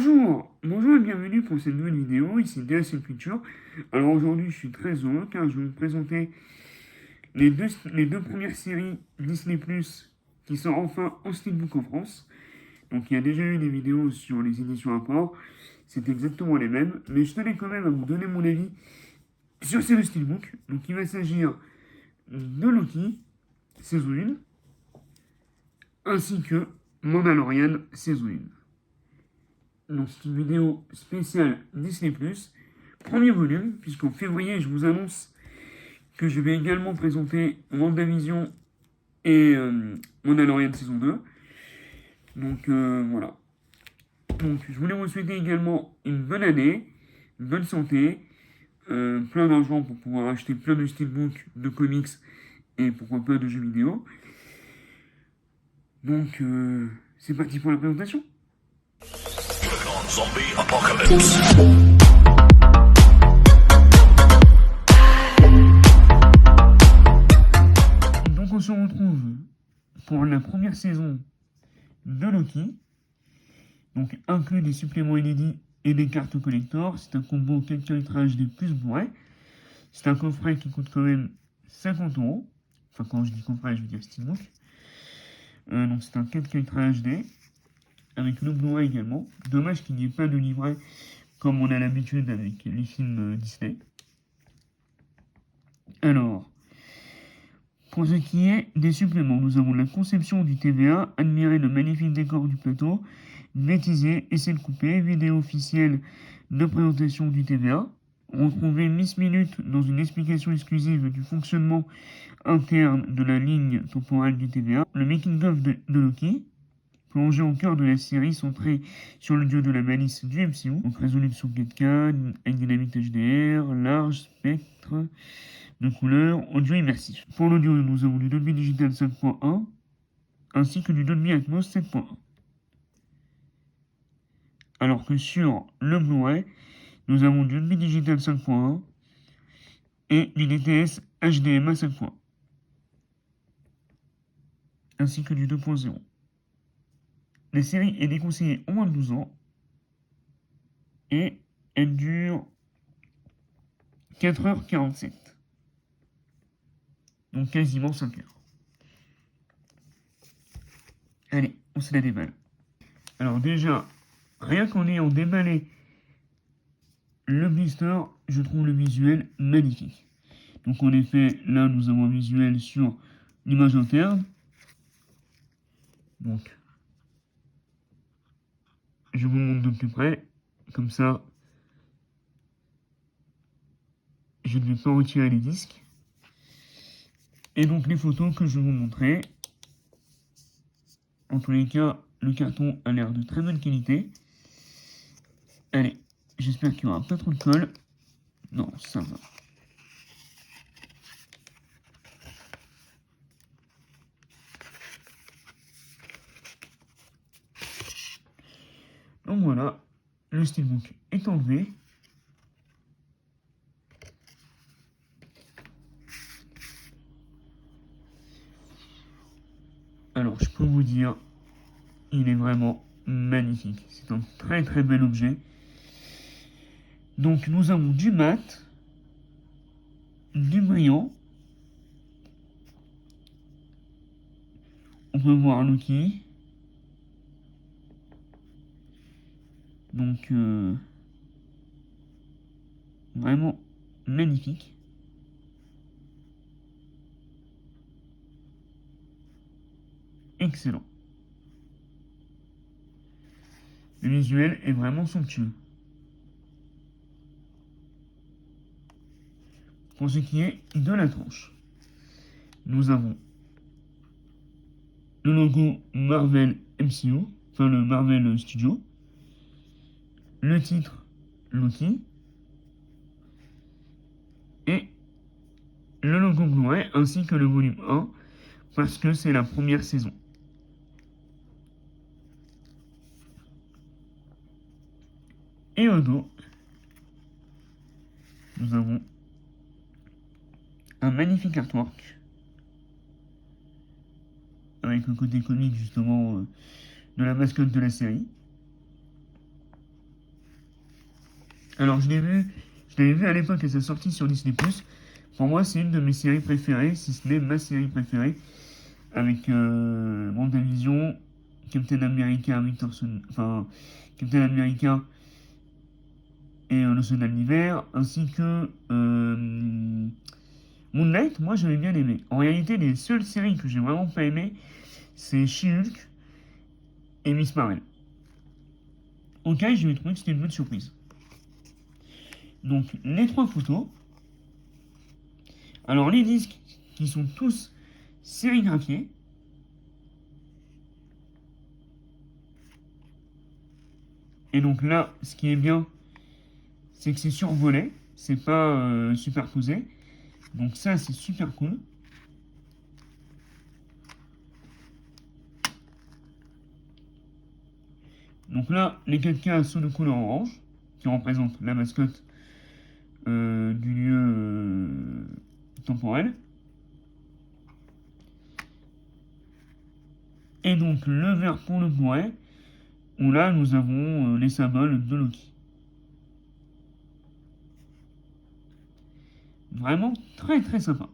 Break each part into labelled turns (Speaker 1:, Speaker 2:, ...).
Speaker 1: Bonjour et bienvenue pour cette nouvelle vidéo, ici DSL Culture. Alors aujourd'hui je suis très heureux car je vais vous présenter les deux premières séries Disney Plus qui sont enfin en Steelbook en France. Donc il y a déjà eu des vidéos sur les éditions à port, c'est exactement les mêmes, mais je tenais quand même à vous donner mon avis sur ces deux Steelbooks. Donc il va s'agir de Loki, saison 1, ainsi que Mandalorian, saison 1. Donc c'est une vidéo spéciale Disney+, premier volume, puisqu'en février, je vous annonce que je vais également présenter WandaVision et Mandalorian saison 2. Donc voilà. Donc je voulais vous souhaiter également une bonne année, une bonne santé, plein d'argent pour pouvoir acheter plein de steelbooks, de comics et pourquoi pas de jeux vidéo. Donc c'est parti pour la présentation.
Speaker 2: Zombie Apocalypse.
Speaker 1: Donc on se retrouve pour la première saison de Loki. Donc inclus des suppléments inédits et des cartes collector. C'est un combo 4K Ultra HD plus Blu-ray. C'est un coffret qui coûte quand même 50€. Enfin quand je dis coffret, je veux dire Steelbook. Donc c'est un 4K Ultra HD. Avec le Blu-ray également. Dommage qu'il n'y ait pas de livret comme on a l'habitude avec les films Disney. Alors, pour ce qui est des suppléments, nous avons la conception du TVA, admirer le magnifique décor du plateau, bêtiser, essai de couper, vidéo officielle de présentation du TVA, retrouver Miss Minute dans une explication exclusive du fonctionnement interne de la ligne temporelle du TVA, le making-of de Loki, plongé au cœur de la série centrée sur le dieu de la malice du MCU, donc résolution 4K, avec dynamique HDR, large spectre de couleurs, audio immersif. Pour l'audio, nous avons du Dolby Digital 5.1 ainsi que du Dolby Atmos 7.1. Alors que sur le Blu-ray, nous avons du Dolby Digital 5.1 et du DTS HDMI 5.1 ainsi que du 2.0. La série est déconseillée au moins de 12 ans et elle dure 4h47. Donc quasiment 5 heures. Allez, on se la déballe. Alors déjà, rien qu'en ayant déballé le blister, je trouve le visuel magnifique. Donc en effet, là nous avons un visuel sur l'image interne. Donc, je vous montre de plus près. Comme ça, je ne vais pas retirer les disques. Et donc les photos que je vais vous montrer. En tous les cas, le carton a l'air de très bonne qualité. Allez, j'espère qu'il n'y aura pas trop de colle. Non, ça va. Donc voilà, le steelbook est enlevé. Alors, je peux vous dire, il est vraiment magnifique. C'est un très très bel objet. Donc, nous avons du mat, du brillant. On peut voir Loki. Donc, vraiment magnifique. Excellent. Le visuel est vraiment somptueux. Pour ce qui est de la tranche, nous avons le logo Marvel MCU, enfin le Marvel Studio, le titre Loki, et le logo Blu-ray ainsi que le volume 1, parce que c'est la première saison. Et au dos, nous avons un magnifique artwork avec le côté comique justement de la mascotte de la série. Alors je l'avais vu à l'époque à sa sortie sur Disney+. Pour moi, c'est une de mes séries préférées, si ce n'est ma série préférée, avec WandaVision, Captain America, Captain America et le soldat de l'hiver, ainsi que Moon Knight. Moi, j'avais bien aimé. En réalité, les seules séries que j'ai vraiment pas aimé, c'est She-Hulk et Miss Marvel. Ok, je vais trouver que c'était une bonne surprise. Donc, les trois photos. Alors, les disques qui sont tous sérigraphiés. Et donc là, ce qui est bien, c'est que c'est survolé, c'est pas superposé. Donc ça, c'est super cool. Donc là, les 4 cases sont de couleur orange, qui représentent la mascotte du lieu temporel. Et donc le vert pour le pourrait, où là, nous avons les symboles de Loki. Vraiment très très sympa.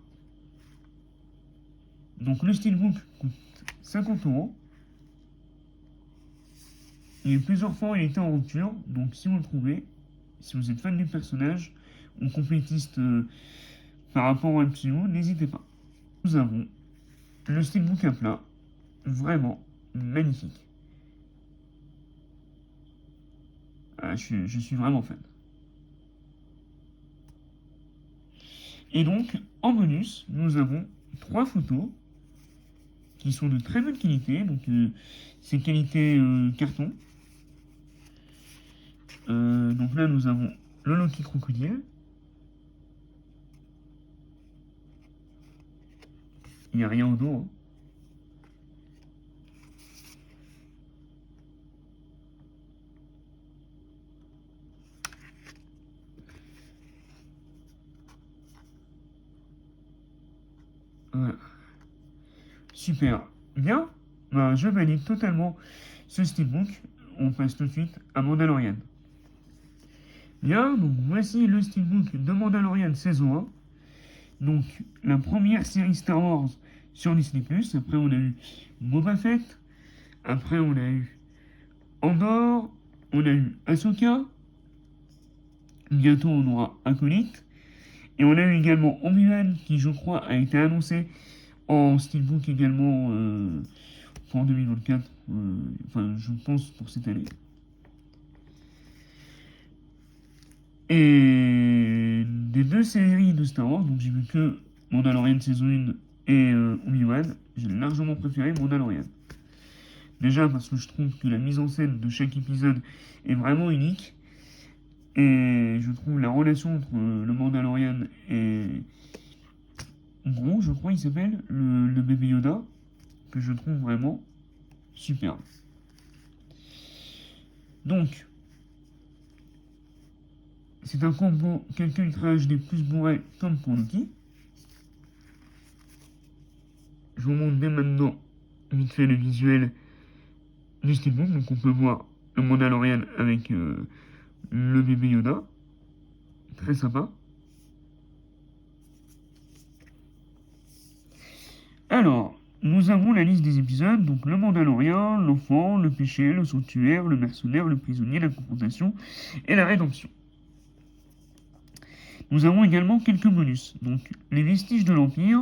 Speaker 1: Donc le steelbook coûte 50 €. Et plusieurs fois, il était en rupture, donc si vous le trouvez, si vous êtes fan du personnage ou complétiste par rapport au MCU, n'hésitez pas. Nous avons le steelbook à plat, vraiment magnifique. Ah, je suis vraiment fan. Et donc, en bonus, nous avons 3 photos qui sont de très bonne qualité. Donc, c'est qualité carton. Donc là, nous avons le Loki crocodile. Il n'y a rien au dos, hein. Voilà. Super. Bien. Ben, je valide totalement ce steelbook. On passe tout de suite à Mandalorian. Bien, donc voici le steelbook de Mandalorian saison 1. Donc la première série Star Wars sur Disney+. Après on a eu Boba Fett. Après on a eu Andor. On a eu Ahsoka. Bientôt on aura Acolyte. Et on a eu également Obi-Wan qui je crois a été annoncé en steelbook également pour 2024. Enfin je pense pour cette année. Et des deux séries de Star Wars, donc j'ai vu que Mandalorian saison 1 et Obi-Wan, j'ai largement préféré Mandalorian. Déjà parce que je trouve que la mise en scène de chaque épisode est vraiment unique. Et je trouve la relation entre le Mandalorian et Gros, je crois il s'appelle, le bébé Yoda, que je trouve vraiment superbe. Donc, c'est un combo quelques ultra HD plus bourré comme pour Loki. Je vous montre dès maintenant vite fait le visuel du steelbook. Donc on peut voir le Mandalorian avec le bébé Yoda. Très sympa. Alors, nous avons la liste des épisodes. Donc le Mandalorian, l'enfant, le péché, le sanctuaire, le mercenaire, le prisonnier, la confrontation et la rédemption. Nous avons également quelques bonus. Donc les vestiges de l'Empire.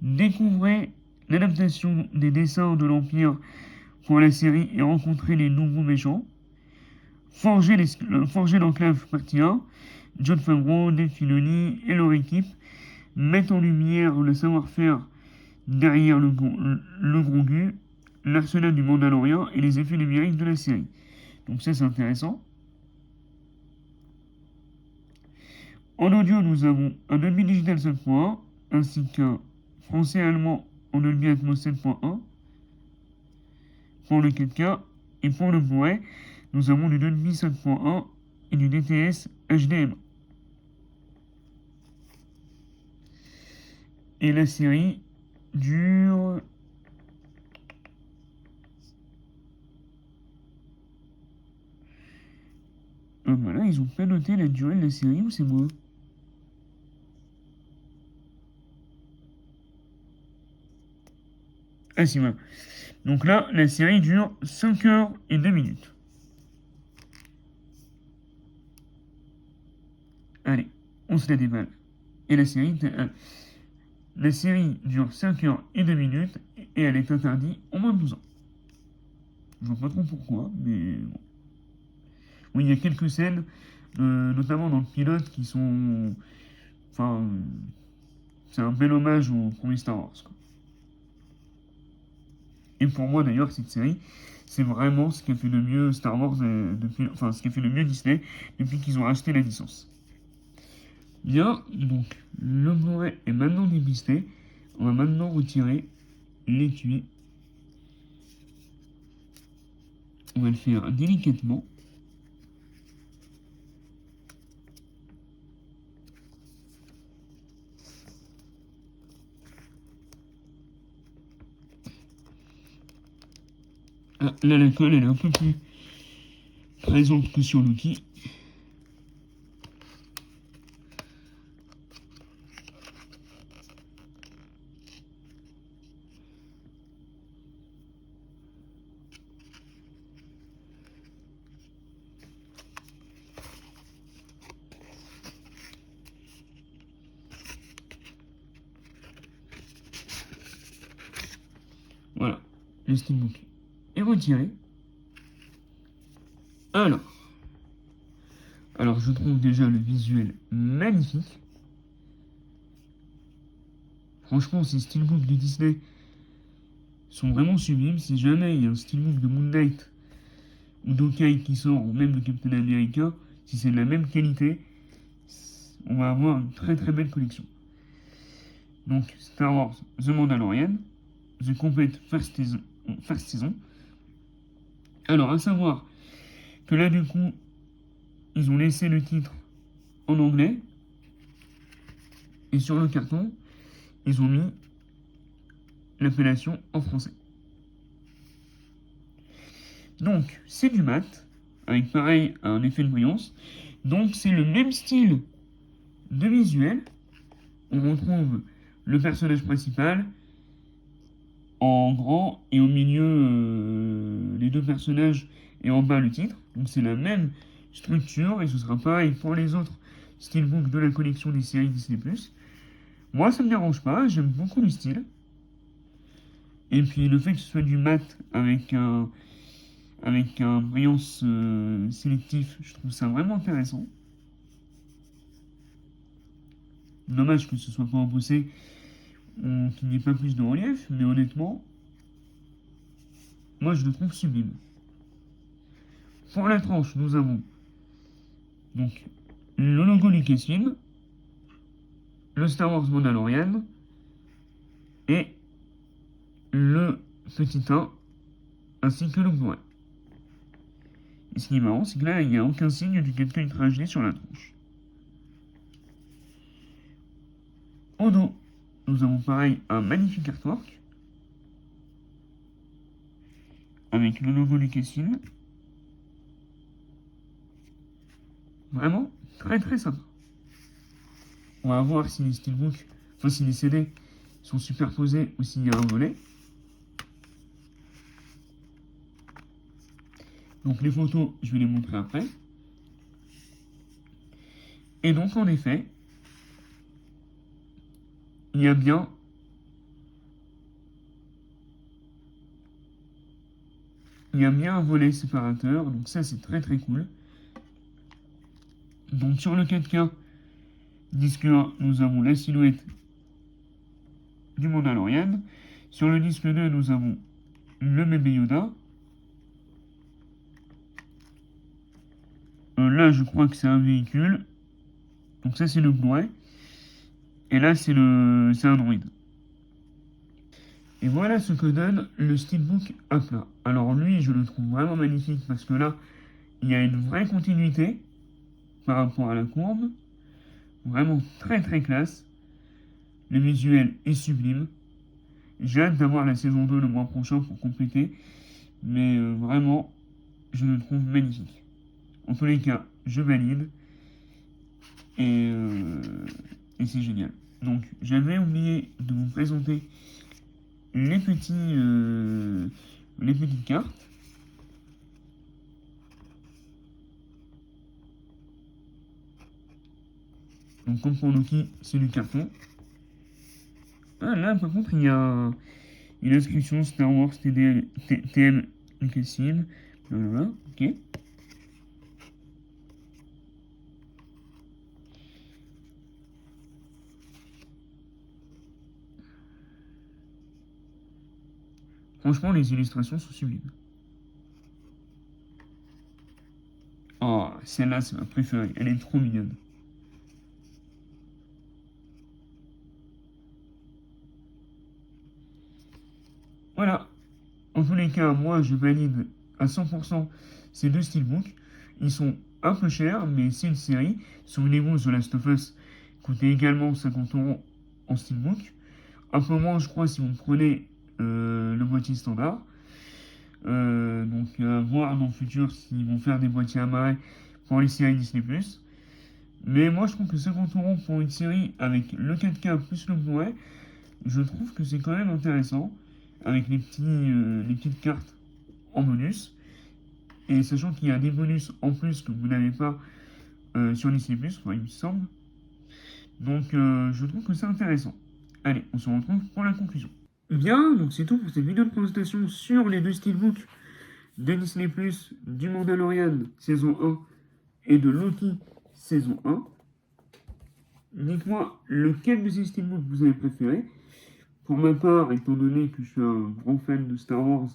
Speaker 1: Découvrez l'adaptation des dessins de l'Empire pour la série et rencontrer les nouveaux méchants. Forger l'enclave partie 1. John Favreau, Dave Filoni et leur équipe mettent en lumière le savoir-faire derrière le Grogu, l'arsenal du Mandalorian et les effets numériques de la série. Donc ça c'est intéressant. En audio, nous avons un Dolby Digital 5.1 ainsi qu'un français-allemand en Dolby Atmos 7.1 pour le 4K. Et pour le Blu-ray, nous avons du Dolby 5.1 et du DTS HDMI. Et la série dure Ah, voilà, ils ont pas noté la durée de la série ou c'est moi? Ah si, voilà. Donc là, la série dure 5 heures et 2 minutes. Allez, on se la déballe. Et la série dure 5 heures et 2 minutes et elle est interdite en moins de 12 ans. Je vois pas trop pourquoi, mais bon. Oui, il y a quelques scènes, notamment dans le pilote, qui sont. Enfin, c'est un bel hommage au premier Star Wars, quoi. Et pour moi, d'ailleurs, cette série, c'est vraiment ce qui a fait le mieux Star Wars depuis. Enfin, ce qui a fait le mieux Disney depuis qu'ils ont acheté la licence. Bien, donc, le Blu-ray est maintenant dépisté. On va maintenant retirer l'étui. On va le faire délicatement. Ah, là, la colle, elle est un peu plus présente que sur l'outil. Voilà, le steelbook est retiré. Alors, je trouve déjà le visuel magnifique. Franchement, ces steelbooks de Disney sont vraiment sublimes. Si jamais il y a un steelbook de Moon Knight ou d'Hawkeye qui sort, ou même de Captain America, si c'est de la même qualité, on va avoir une très très belle collection. Donc, Star Wars The Mandalorian, The Complete First Season. Alors, à savoir que là, du coup, ils ont laissé le titre en anglais, et sur le carton, ils ont mis l'appellation en français. Donc, c'est du mat, avec pareil un effet de brillance. Donc, c'est le même style de visuel. On retrouve le personnage principal en grand et au milieu les deux personnages et en bas le titre. Donc, c'est la même structure et ce sera pareil pour les autres steelbooks de la collection des séries Disney+. Moi, ça me dérange pas, j'aime beaucoup le style. Et puis le fait que ce soit du mat avec un brillance sélectif, je trouve ça vraiment intéressant. Dommage que ce soit pas repoussé ou qu'il n'y ait pas plus de relief, mais honnêtement, moi je le trouve sublime. Pour la tranche, nous avons donc le logo Lucasfilm, le Star Wars Mandalorian et le petit 1 ainsi que le Blu-ray. Et ce qui est marrant, c'est que là, il n'y a aucun signe du 4K Ultra HD sur la tranche. Au dos, nous avons pareil un magnifique artwork avec le logo Lucasfilm. Vraiment très très sympa. On va voir si les steelbooks, enfin si les CD sont superposés ou s'il y a un volet. Donc les photos, je vais les montrer après. Et donc en effet, il y a bien un volet séparateur, donc ça c'est très très cool. Donc sur le 4K, disque 1, nous avons la silhouette du Mandalorian. Sur le disque 2, nous avons le bébé Yoda. Là, je crois que c'est un véhicule. Donc ça, c'est le Blu-ray. Et là, c'est un droïde. Et voilà ce que donne le steelbook à plat. Alors lui, je le trouve vraiment magnifique parce que là, il y a une vraie continuité par rapport à la courbe. Vraiment très très classe. Le visuel est sublime. J'ai hâte d'avoir la saison 2 le mois prochain pour compléter. Mais vraiment, je le trouve magnifique. En tous les cas, je valide. Et, et c'est génial. Donc, j'avais oublié de vous présenter les les petites cartes. Donc, comme pour Loki, c'est du carton. Ah, là, par contre, il y a une inscription Star Wars TM Lucasfilm. Voilà, ok. Franchement, les illustrations sont sublimes. Oh, celle-là, c'est ma préférée. Elle est trop mignonne. Voilà. En tous les cas, moi, je valide à 100% ces deux steelbooks. Ils sont un peu chers, mais c'est une série. Souvenez-vous, The Last of Us coûtait également 50 € en steelbook. Un peu moins, je crois, si vous prenez le boîtier standard. Donc, voir dans le futur s'ils vont faire des boîtiers à marais pour les séries Disney+. Mais moi, je trouve que 50 € pour une série avec le 4K plus le Blu-ray, je trouve que c'est quand même intéressant, avec les petites cartes en bonus. Et sachant qu'il y a des bonus en plus que vous n'avez pas sur Disney+, enfin, il me semble. Donc, je trouve que c'est intéressant. Allez, on se retrouve pour la conclusion. Bien, donc c'est tout pour cette vidéo de présentation sur les deux steelbooks de Disney+, du Mandalorian saison 1 et de Loki saison 1. Dites-moi lequel de ces steelbooks vous avez préféré. Pour ma part, étant donné que je suis un grand fan de Star Wars,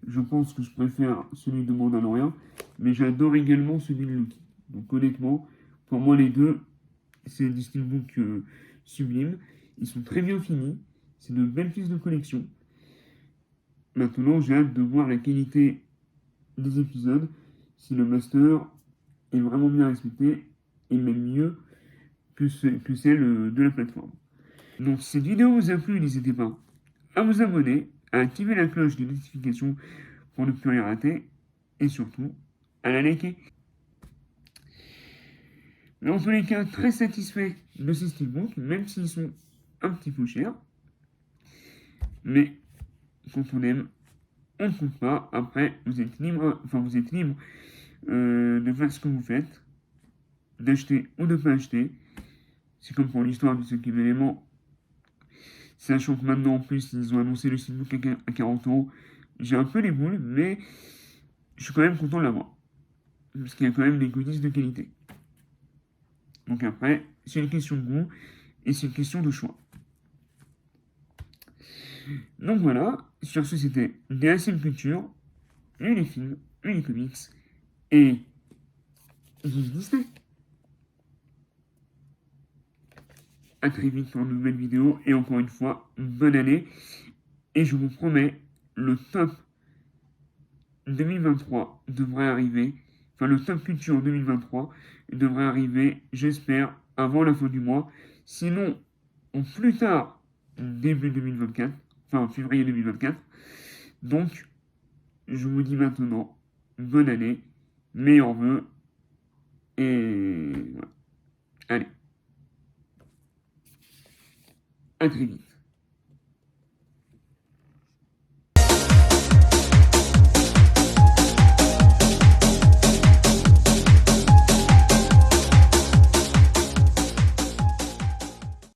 Speaker 1: je pense que je préfère celui de Mandalorian, mais j'adore également celui de Loki. Donc honnêtement, pour moi les deux, c'est des steelbooks sublimes. Ils sont très bien finis, c'est de belles pièces de collection. Maintenant, j'ai hâte de voir la qualité des épisodes, si le master est vraiment bien respecté, et même mieux que celle de la plateforme. Donc si cette vidéo vous a plu, n'hésitez pas à vous abonner, à activer la cloche de notification pour ne plus rien rater, et surtout, à la liker. Mais en tous les cas, très satisfait de ces steelbooks, même s'ils sont un petit peu chers. Mais quand on aime, on ne compte pas. Après, vous êtes libre, de faire ce que vous faites, d'acheter ou de ne pas acheter. C'est comme pour l'histoire du cinquième élément. Sachant que maintenant, en plus, ils ont annoncé le steelbook à 40 €. J'ai un peu les boules, mais je suis quand même content de l'avoir. Parce qu'il y a quand même des goodies de qualité. Donc après, c'est une question de goût et c'est une question de choix. Donc voilà, sur ce c'était DSM Culture, les films, les comics et Disney. A très vite pour une nouvelle vidéo et encore une fois, bonne année. Et je vous promets, le top 2023 devrait arriver, enfin le top culture 2023 devrait arriver, j'espère, avant la fin du mois. Sinon, au plus tard, début 2024, enfin février 2024. Donc, je vous dis maintenant, bonne année, meilleurs vœux, et voilà. Allez, à très vite.